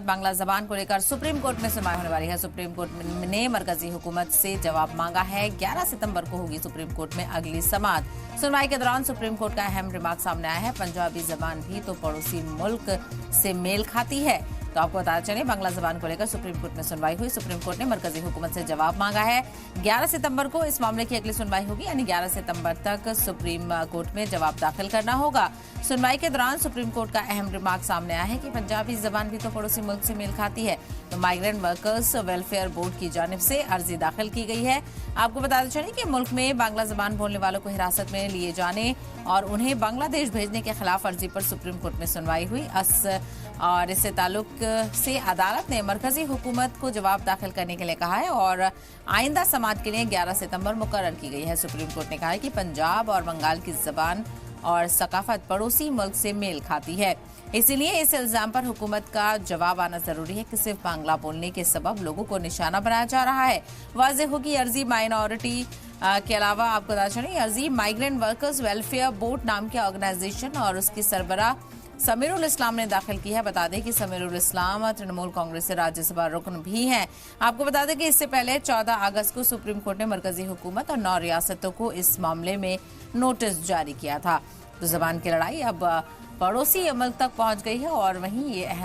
बांग्ला जबान को लेकर सुप्रीम कोर्ट में सुनवाई होने वाली है। सुप्रीम कोर्ट ने मरकजी हुकूमत से जवाब मांगा है। 11 सितंबर को होगी सुप्रीम कोर्ट में अगली समाअत। सुनवाई के दौरान सुप्रीम कोर्ट का अहम रिमार्क सामने आया है। पंजाबी जबान भी तो पड़ोसी मुल्क से मेल खाती है। तो आपको बताते चले, बांग्ला जबान को लेकर सुप्रीम कोर्ट में सुनवाई हुई। सुप्रीम कोर्ट ने मरकजी हुकूमत से जवाब मांगा है। 11 सितंबर को इस मामले की अगली सुनवाई होगी, यानी 11 सितंबर तक सुप्रीम कोर्ट में जवाब दाखिल करना होगा। सुनवाई के दौरान सुप्रीम कोर्ट का अहम रिमार्क सामने आया है कि पंजाबी जबान भी तो पड़ोसी मुल्क से मेल खाती है। तो माइग्रेंट वर्कर्स वेलफेयर बोर्ड की जानिब से अर्जी दाखिल की गई है। आपको बताते चलें कि मुल्क में बांग्ला जबान बोलने वालों को हिरासत में लिए जाने और उन्हें बांग्लादेश भेजने के खिलाफ अर्जी पर सुप्रीम कोर्ट में सुनवाई हुई और इससे ताल्लुक से अदालत ने मरकजी हुकूमत को जवाब दाखिल करने के लिए कहा है और आइंदा समाअत के लिए 11 सितंबर मुकर्रर की गई है। सुप्रीम कोर्ट ने कहा है कि पंजाब और बंगाल की जबान और सकाफत पड़ोसी मुल्क से मेल खाती है, इसीलिए इस इल्जाम पर हुकूमत का जवाब आना जरूरी है कि सिर्फ बांग्ला बोलने के सबब लोगों को निशाना बनाया जा रहा है। वाज़ेह हो कि अर्जी माइनॉरिटी के अलावा आपको बता चलें, अर्जी माइग्रेंट वर्कर्स वेलफेयर बोर्ड नाम के ऑर्गेनाइजेशन और उसकी सरबराह समीरुल इस्लाम ने दाखिल की है। बता दें कि समीरुल इस्लाम तृणमूल कांग्रेस से राज्यसभा रुकन भी हैं। आपको बता दें कि इससे पहले 14 अगस्त को सुप्रीम कोर्ट ने मरकजी हुकूमत और 9 रियासतों को इस मामले में नोटिस जारी किया था। तो जबान की लड़ाई अब पड़ोसी मुल्क तक पहुंच गई है और वहीं ये अहम